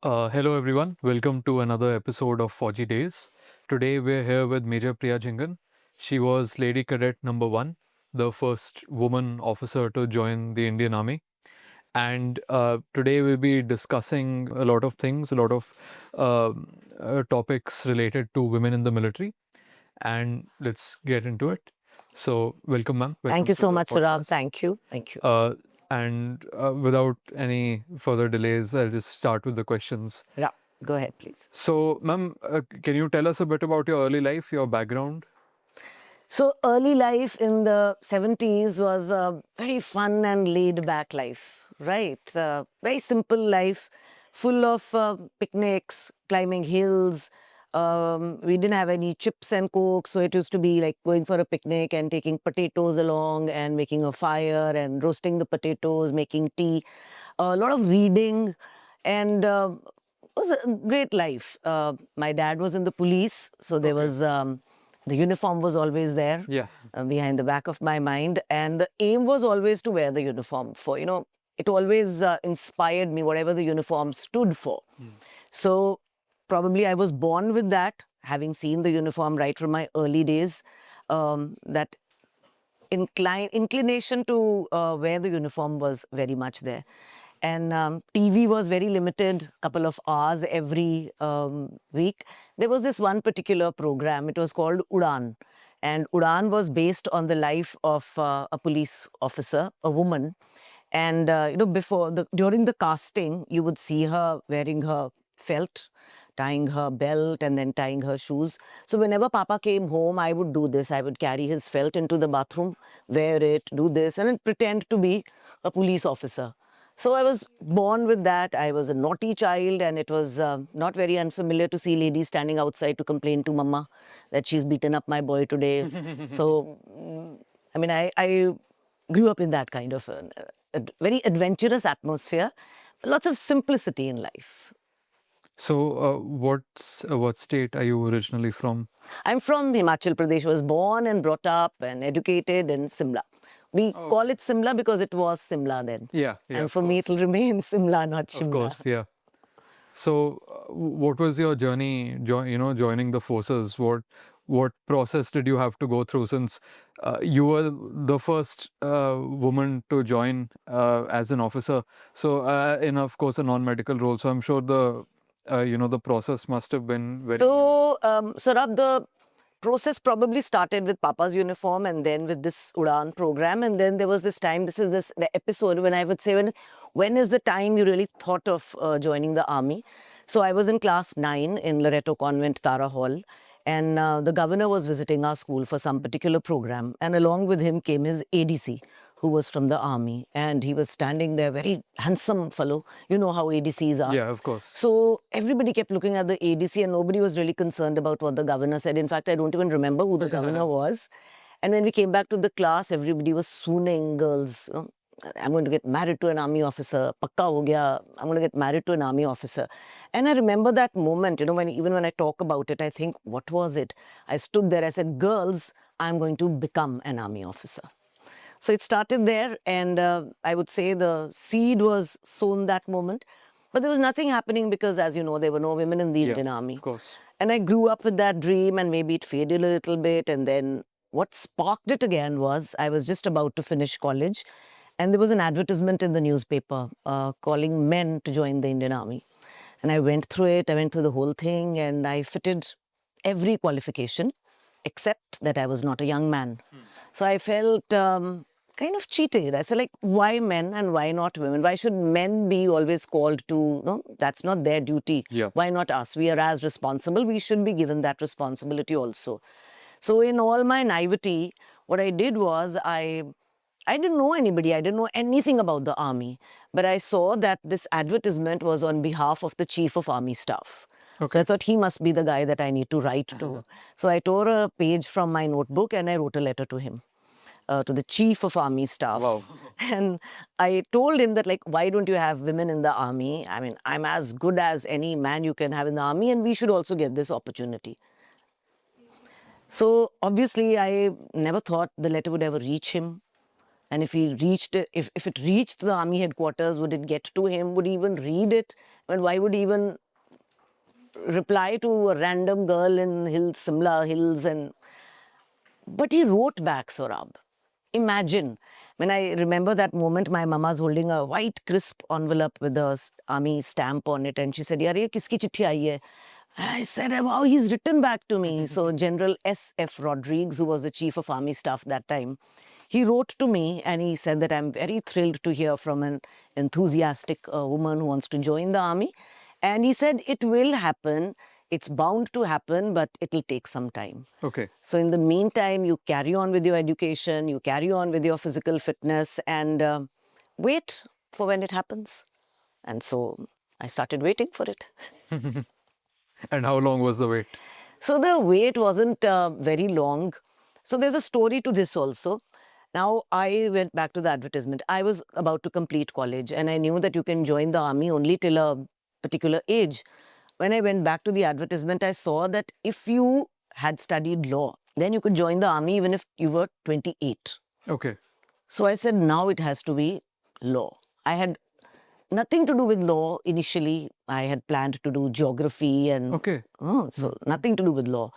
Hello everyone, welcome to another episode of Fauji Days. Today we're here with Major Priya Jhingan. She was Lady Cadet number 1, the first woman officer to join the Indian Army. And today we'll be discussing a lot of things, a lot of topics related to women in the military. And let's get into it. So, welcome, ma'am. Thank you so much, Sohraab. Thank you. Thank you. And without any further delays, I'll just start with the questions. Yeah, go ahead, please. So, ma'am, can you tell us a bit about your early life, your background? So, early life in the 70s was a very fun and laid back life, right? Very simple life, full of picnics, climbing hills. We didn't have any chips and coke, so it used to be like going for a picnic and taking potatoes along and making a fire and roasting the potatoes, making tea. A lot of reading, and it was a great life. My dad was in the police, so there was the uniform was always there behind the back of my mind, and the aim was always to wear the uniform. It always inspired me, whatever the uniform stood for. So probably I was born with that, having seen the uniform right from my early days. That inclination to wear the uniform was very much there. And TV was very limited, couple of hours every week. There was this one particular program, it was called Udaan. And Udaan was based on the life of a police officer, a woman. And, during the casting, you would see her wearing her felt, tying her belt and then tying her shoes. So whenever Papa came home, I would do this. I would carry his felt into the bathroom, wear it, do this, and then pretend to be a police officer. So I was born with that. I was a naughty child, and it was not very unfamiliar to see ladies standing outside to complain to Mama that she's beaten up my boy today. So, I grew up in that kind of a very adventurous atmosphere, lots of simplicity in life. So, what state are you originally from? I'm from Himachal Pradesh. I was born and brought up and educated in Simla. We call it Simla because it was Simla then. Yeah. And for me, it will remain Simla, not Shimla. Of course, yeah. So, what was your journey, joining the forces? What process did you have to go through, since you were the first woman to join as an officer? So, in of course a non-medical role. So, I'm sure the process must have been very. So, Sohraab, the process probably started with Papa's uniform and then with this Udaan program. And then there was this time, the episode when I would say, when is the time you really thought of joining the army? So I was in class 9 in Loreto Convent, Tara Hall. And the governor was visiting our school for some particular program. And along with him came his ADC, who was from the army. And he was standing there, very handsome fellow. You know how ADCs are. Yeah, of course. So everybody kept looking at the ADC and nobody was really concerned about what the governor said. In fact, I don't even remember who the governor was. And when we came back to the class, everybody was swooning, girls. I'm going to get married to an army officer. Pakka ho gaya. I'm going to get married to an army officer. And I remember that moment, even when I talk about it, I think, what was it? I stood there, I said, girls, I'm going to become an army officer. So it started there, and I would say the seed was sown that moment. But there was nothing happening because, as you know, there were no women in the Indian Army. Of course. And I grew up with that dream, and maybe it faded a little bit. And then what sparked it again was I was just about to finish college, and there was an advertisement in the newspaper calling men to join the Indian Army. And I went through it, I went through the whole thing, and I fitted every qualification, except that I was not a young man. So I felt kind of cheated. I said, like, why men and why not women? Why should men be always called to, no, that's not their duty. Yeah. Why not us? We are as responsible. We should be given that responsibility also. So in all my naivety, what I did was I didn't know anybody. I didn't know anything about the army. But I saw that this advertisement was on behalf of the Chief of Army Staff. Okay. So I thought he must be the guy that I need to write to. So I tore a page from my notebook and I wrote a letter to him. To the Chief of Army Staff. Wow. And I told him that, like, why don't you have women in the army? I mean, I'm as good as any man you can have in the army, and we should also get this opportunity. So obviously, I never thought the letter would ever reach him. And if he reached it, if it reached the army headquarters, would it get to him? Would he even read it? And why would he even reply to a random girl in Simla Hills? But he wrote back, Sohraab. Imagine. When I remember that moment, my mama's holding a white crisp envelope with the army stamp on it, and she said, "Yaar, ye kiski chithi aayi hai?" I said, "Wow, he's written back to me." So General S.F. Rodriguez, who was the chief of army staff that time, he wrote to me and he said that I'm very thrilled to hear from an enthusiastic woman who wants to join the army. And he said, it will happen. It's bound to happen, but it'll take some time. Okay. So in the meantime, you carry on with your education, you carry on with your physical fitness, and wait for when it happens. And so I started waiting for it. And how long was the wait? So the wait wasn't very long. So there's a story to this also. Now, I went back to the advertisement. I was about to complete college, and I knew that you can join the army only till a particular age. When I went back to the advertisement, I saw that if you had studied law, then you could join the army even if you were 28. Okay. So I said, now it has to be law. I had nothing to do with law initially. I had planned to do geography and nothing to do with law.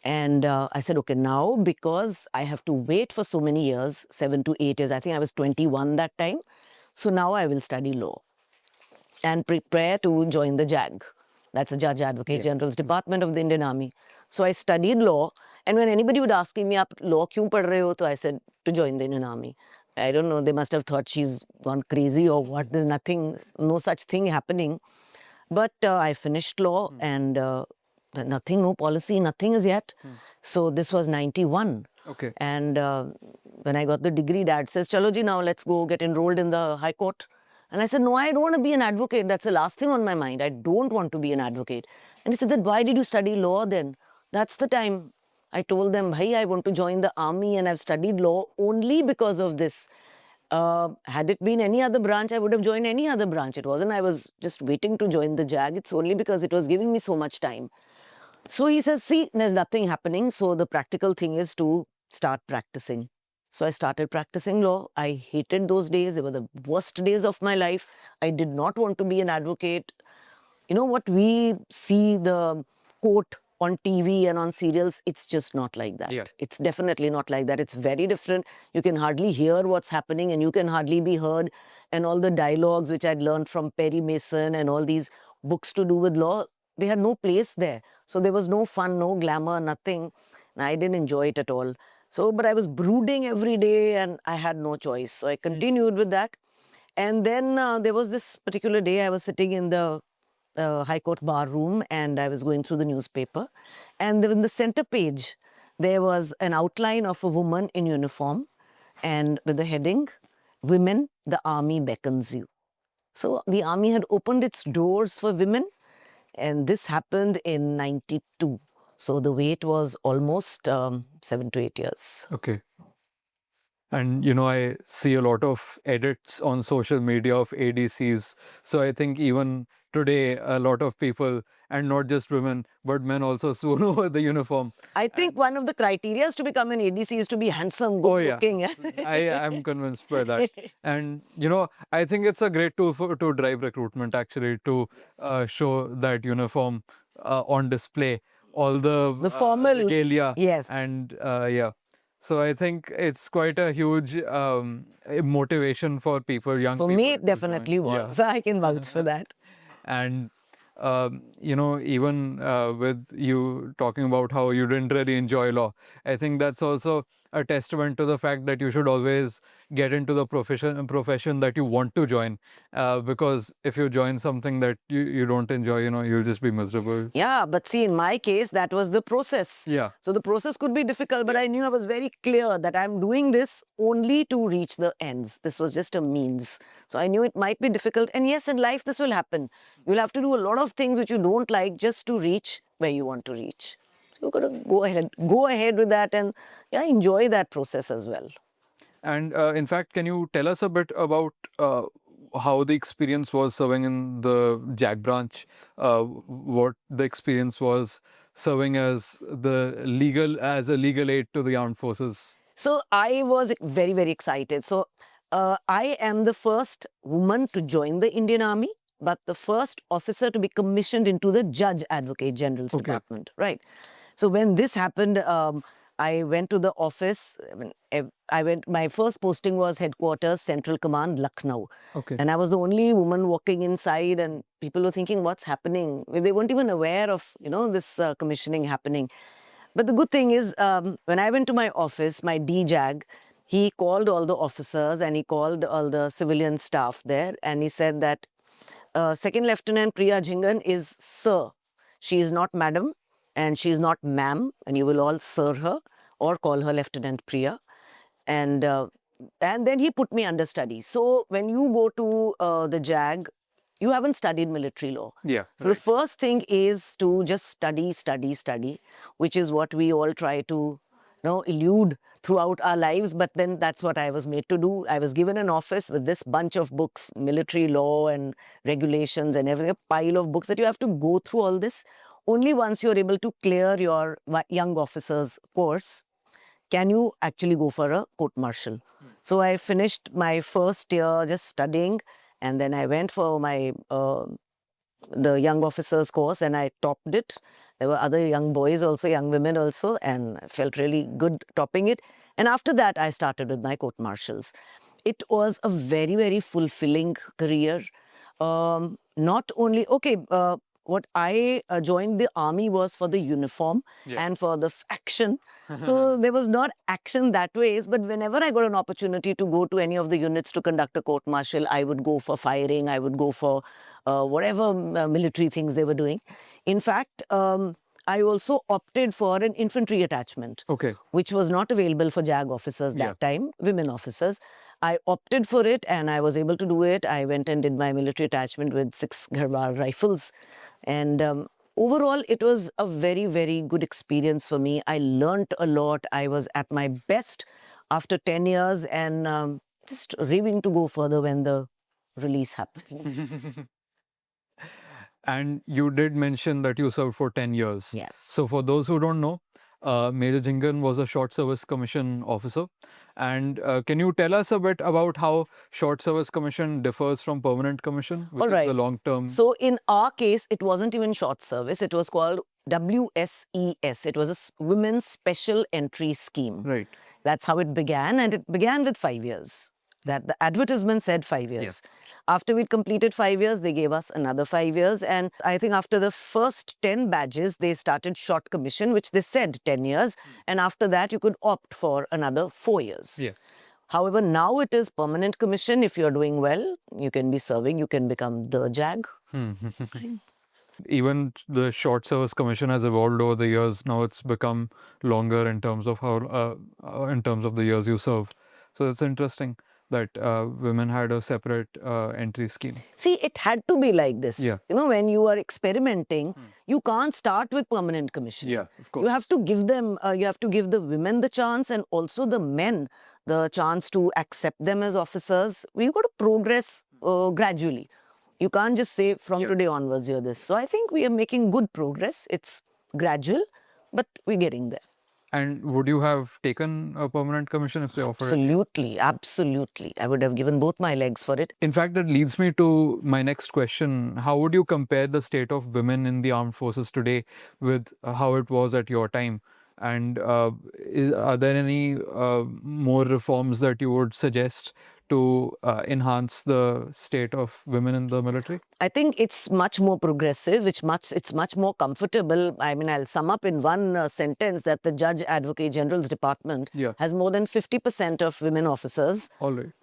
And I said, okay, now because I have to wait for so many years, 7 to 8 years, I think I was 21 that time. So now I will study law and prepare to join the JAG. That's the Judge Advocate General's Department of the Indian Army. So I studied law. And when anybody would ask me, "Aap law kyun padh rahe ho?" So I said, to join the Indian Army. I don't know, they must have thought she's gone crazy or what. There's nothing, no such thing happening. But I finished law and nothing, no policy, nothing as yet. So this was 91. Okay. And when I got the degree, Dad says, "Chalo ji, now let's go get enrolled in the High Court." And I said, "No, I don't want to be an advocate. That's the last thing on my mind. I don't want to be an advocate." And he said, "Then why did you study law then?" That's the time I told them, "Bhai, I want to join the army and I've studied law only because of this. Had it been any other branch, I would have joined any other branch. It wasn't I was just waiting to join the JAG. It's only because it was giving me so much time." So he says, "See, there's nothing happening. So the practical thing is to start practicing." So I started practicing law. I hated those days. They were the worst days of my life. I did not want to be an advocate. You know what we see the court on TV and on serials, it's just not like that. Yeah. It's definitely not like that. It's very different. You can hardly hear what's happening and you can hardly be heard. And all the dialogues which I'd learned from Perry Mason and all these books to do with law, they had no place there. So there was no fun, no glamour, nothing. And I didn't enjoy it at all. So, but I was brooding every day and I had no choice. So I continued with that. And then there was this particular day I was sitting in the High Court bar room and I was going through the newspaper. And in the center page, there was an outline of a woman in uniform and with the heading, "Women, the Army beckons you." So the army had opened its doors for women. And this happened in 92. So the wait was almost 7 to 8 years. Okay. And, you know, I see a lot of edits on social media of ADCs. So I think even today, a lot of people, and not just women, but men also swoon over the uniform. I think one of the criteria to become an ADC is to be handsome, good looking. I am convinced by that. And, you know, I think it's a great tool to drive recruitment, actually, to show that uniform on display. All the formal regalia. Yes. And yeah. So I think it's quite a huge motivation for people, young people. For me, it definitely was. So I can vouch for that. And, you know, even with you talking about how you didn't really enjoy law, I think that's also a testament to the fact that you should always get into the profession that you want to join. Because if you join something that you don't enjoy, you know, you'll just be miserable. Yeah, but see, in my case, that was the process. Yeah. So the process could be difficult, but I knew I was very clear that I'm doing this only to reach the ends. This was just a means. So I knew it might be difficult. And yes, in life, this will happen. You'll have to do a lot of things which you don't like just to reach where you want to reach. So you've got to go ahead with that and yeah, enjoy that process as well. And in fact, can you tell us a bit about how the experience was serving in the JAG branch? What the experience was serving as a legal aid to the armed forces? So I was very, very excited. So I am the first woman to join the Indian Army, but the first officer to be commissioned into the Judge Advocate General's Okay. department, right? So when this happened, I went to the office. My first posting was headquarters, Central Command, Lucknow. Okay. And I was the only woman walking inside, and people were thinking, what's happening? They weren't even aware of, this commissioning happening. But the good thing is, when I went to my office, my DJAG, he called all the officers and he called all the civilian staff there, and he said that Second Lieutenant Priya Jhingan is sir. She is not madam and she is not ma'am, and you will all sir her or call her Lieutenant Priya. And then he put me under study. So when you go to the JAG, you haven't studied military law. Yeah. So the first thing is to just study, which is what we all try to elude throughout our lives. But then that's what I was made to do. I was given an office with this bunch of books, military law and regulations and everything, a pile of books that you have to go through all this. Only once you're able to clear your young officers course can you actually go for a court martial. So I finished my first year just studying, and then I went for my the young officers course, and I topped it. There were other young boys also, young women also, and I felt really good topping it. And after that, I started with my court martials. It was a very, very fulfilling career. Not only, what I joined the army was for the uniform and for the action. So there was not action that way. But whenever I got an opportunity to go to any of the units to conduct a court martial, I would go for firing. I would go for whatever military things they were doing. In fact, I also opted for an infantry attachment, which was not available for JAG officers that time, women officers. I opted for it and I was able to do it. I went and did my military attachment with 6 Garwar rifles. And overall, it was a very, very good experience for me. I learnt a lot. I was at my best after 10 years and just raving to go further when the release happened. And you did mention that you served for 10 years. Yes. So for those who don't know, Major Jhingan was a short service commission officer. And can you tell us a bit about how short service commission differs from permanent commission, which is the long term? So in our case, it wasn't even short service. It was called WSES. It was a Women's Special Entry Scheme. Right. That's how it began. And it began with 5 years. That the advertisement said 5 years. Yes. After we'd completed 5 years, they gave us another 5 years. And I think after the first 10 badges, they started short commission, which they said 10 years. And after that, you could opt for another 4 years. Yeah. However, now it is permanent commission. If you're doing well, you can be serving, you can become the JAG. Even the short service commission has evolved over the years. Now it's become longer in terms of how, in terms of the years you serve. So it's interesting that women had a separate entry scheme. See, it had to be like this. Yeah. When you are experimenting, you can't start with permanent commission. Yeah, of course. You have to give them, you have to give the women the chance and also the men the chance to accept them as officers. We've got to progress gradually. You can't just say from today onwards you're this. So I think we are making good progress. It's gradual, but we're getting there. And would you have taken a permanent commission if they offered it? Absolutely, absolutely. I would have given both my legs for it. In fact, that leads me to my next question. How would you compare the state of women in the armed forces today with how it was at your time? And are there any more reforms that you would suggest to enhance the state of women in the military? I think it's much more progressive, it's much more comfortable. I mean, I'll sum up in one sentence that the Judge Advocate General's department has more than 50% of women officers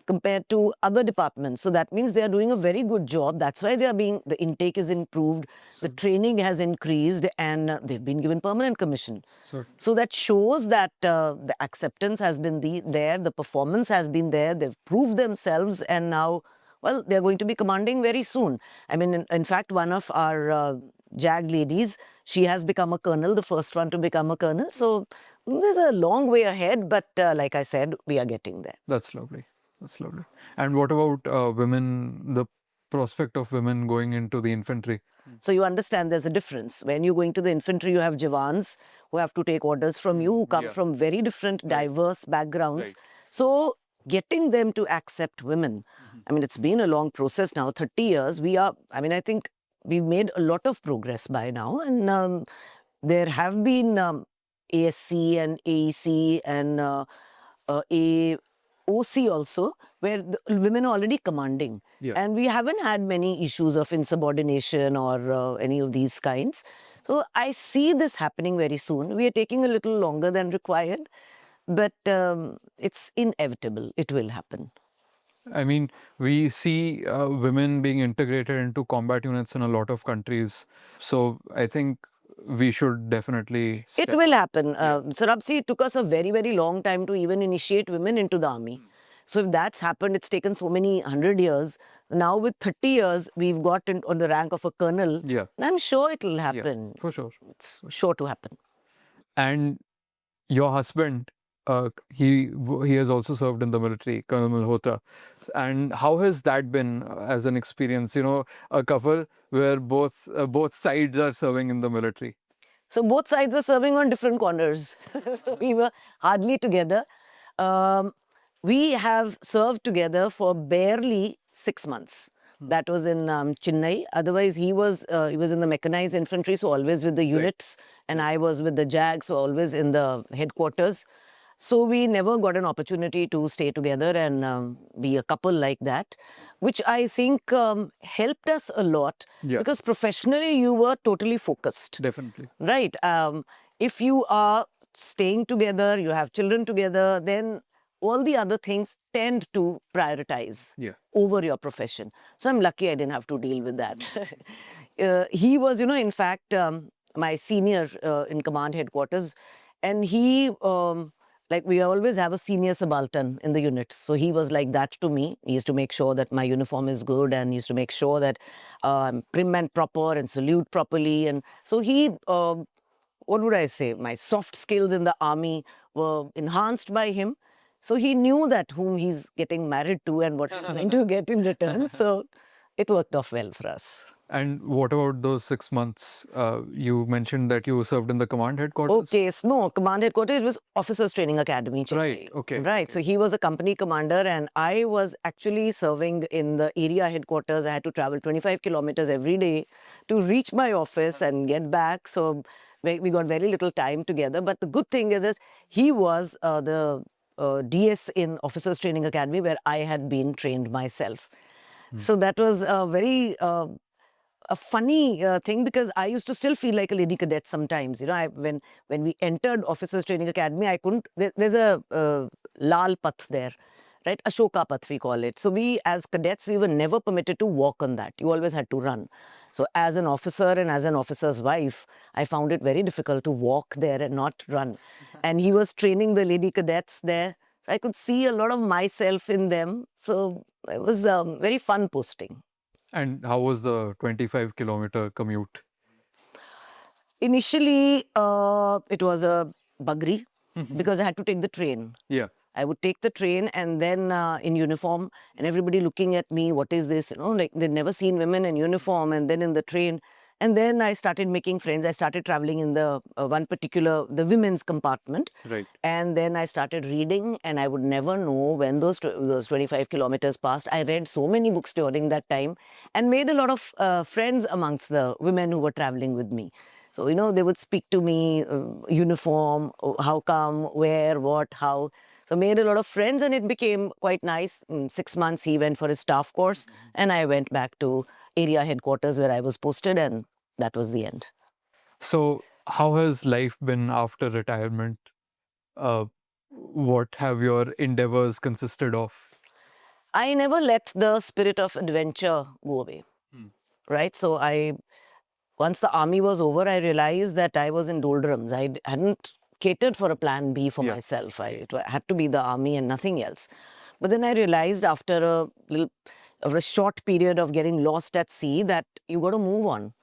compared to other departments. So that means they are doing a very good job. That's why the intake is improved, the training has increased, and they've been given permanent commission. So that shows that the acceptance has been there, the performance has been there, they've proved themselves, and now, well, they're going to be commanding very soon. I mean, in fact, one of our JAG ladies, she has become a colonel, the first one to become a colonel. So there's a long way ahead, but like I said, we are getting there. That's lovely. That's lovely. And what about women, the prospect of women going into the infantry? So you understand there's a difference. When you're going to the infantry, you have Jawans who have to take orders from you, who come from very different, diverse backgrounds. So getting them to accept women, I mean, it's been a long process now, 30 years. I think we've made a lot of progress by now. And there have been ASC and AEC and AOC also, where the women are already commanding. And we haven't had many issues of insubordination or any of these kinds. So I see this happening very soon. We are taking a little longer than required, but it's inevitable. It will happen. I mean, we see women being integrated into combat units in a lot of countries. So I think we should definitely It will happen. Sohraab, see, it took us a very, very long time to even initiate women into the army. So if that's happened, it's taken so many 100 years. Now with 30 years, we've got on the rank of a colonel. Yeah. I'm sure it will happen. For sure. It's sure to happen. And your husband, he has also served in the military, Colonel Malhotra. And how has that been as an experience? You know, a couple where both sides are serving in the military. So both sides were serving on different corners. We were hardly together. We have served together for barely 6 months. That was in Chennai. Otherwise, he was in the mechanized infantry, so always with the units, and I was with the JAG, so always in the headquarters. So we never got an opportunity to stay together and be a couple like that, which I think helped us a lot because professionally you were totally focused. Definitely. Right. If you are staying together, you have children together, then all the other things tend to prioritize over your profession. So I'm lucky I didn't have to deal with that. He was, in fact, my senior in command headquarters, and he, we always have a senior subaltern in the unit. So he was like that to me. He used to make sure that my uniform is good and he used to make sure that I'm prim and proper and salute properly. And so he, what would I say, my soft skills in the army were enhanced by him. So he knew that whom he's getting married to and what he's going to get in return. So it worked off well for us. And what about those 6 months? You mentioned that you served in the command headquarters? Okay, no, command headquarters was Officers Training Academy. Chennai. Right, okay. Right, so he was a company commander and I was actually serving in the area headquarters. I had to travel 25 kilometers every day to reach my office and get back. So we got very little time together. But the good thing is he was the DS in Officers Training Academy where I had been trained myself. So that was a very a funny thing because I used to still feel like a lady cadet sometimes. When we entered Officers Training Academy, I couldn't. There's a Lal Path there, right? Ashoka Path we call it. So we as cadets, we were never permitted to walk on that. You always had to run. So as an officer and as an officer's wife, I found it very difficult to walk there and not run. And he was training the lady cadets there. So I could see a lot of myself in them. So it was very fun posting. And how was the 25-kilometer commute? Initially, it was a buggery because I had to take the train. Yeah. I would take the train and then in uniform and everybody looking at me, what is this? Like they'd never seen women in uniform and then in the train. And then I started making friends. I started traveling in the the women's compartment. Right. And then I started reading and I would never know when those 25 kilometers passed. I read so many books during that time and made a lot of friends amongst the women who were traveling with me. So, they would speak to me, uniform, how come, where, what, how. So made a lot of friends and it became quite nice. In 6 months, he went for his staff course and I went back to area headquarters where I was posted and that was the end. So how has life been after retirement? What have your endeavors consisted of? I never let the spirit of adventure go away, right? So once the army was over, I realized that I was in doldrums. I hadn't catered for a plan B for myself. It had to be the army and nothing else. But then I realized after a short period of getting lost at sea that you got to move on.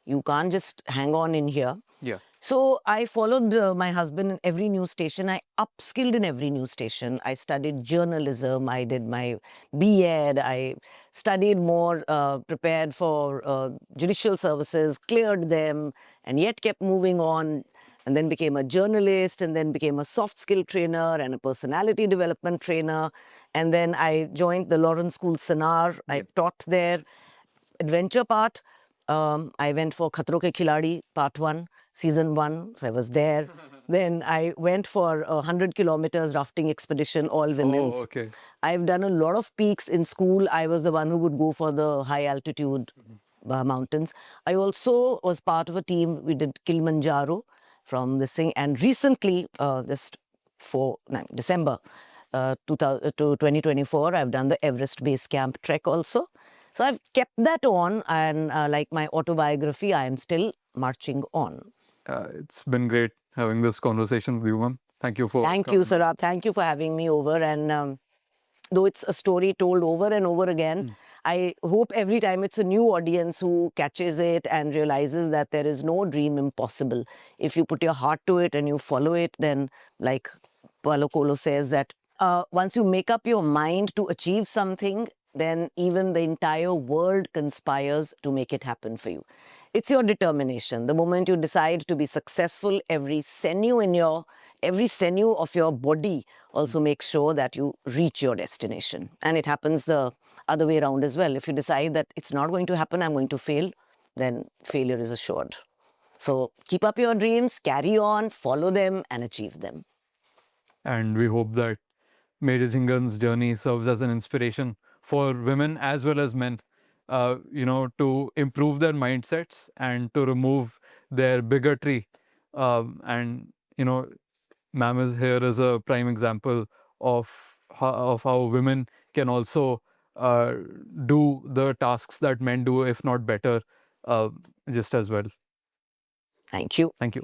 You can't just hang on in here. Yeah. So I followed my husband in every news station. I upskilled in every news station. I studied journalism. I did my B.Ed. I studied more, prepared for judicial services, cleared them, and yet kept moving on. And then became a journalist, and then became a soft skill trainer and a personality development trainer. And then I joined the Lawrence School Sanar. I taught there. Adventure part, I went for Khatro Ke Khiladi part 1, season 1. So I was there. Then I went for 100 kilometers rafting expedition, all women's. Oh, okay. I've done a lot of peaks in school. I was the one who would go for the high altitude mountains. I also was part of a team. We did Kilimanjaro from this thing. And recently, just for December 2024, I've done the Everest Base Camp trek also. So I've kept that on, and like my autobiography, I am still marching on. It's been great having this conversation with you, ma'am. Thank you for Thank you, Sohraab. Thank you for having me over. And though it's a story told over and over again, I hope every time it's a new audience who catches it and realizes that there is no dream impossible. If you put your heart to it and you follow it, then like Paulo Coelho says that once you make up your mind to achieve something, then even the entire world conspires to make it happen for you. It's your determination. The moment you decide to be successful, every sinew of your body also makes sure that you reach your destination. And it happens the other way around as well. If you decide that it's not going to happen, I'm going to fail, then failure is assured. So keep up your dreams, carry on, follow them, and achieve them. And we hope that Major Jhingan's journey serves as an inspiration for women as well as men, to improve their mindsets and to remove their bigotry. And, ma'am is here as a prime example of how women can also do the tasks that men do, if not better, just as well. Thank you. Thank you.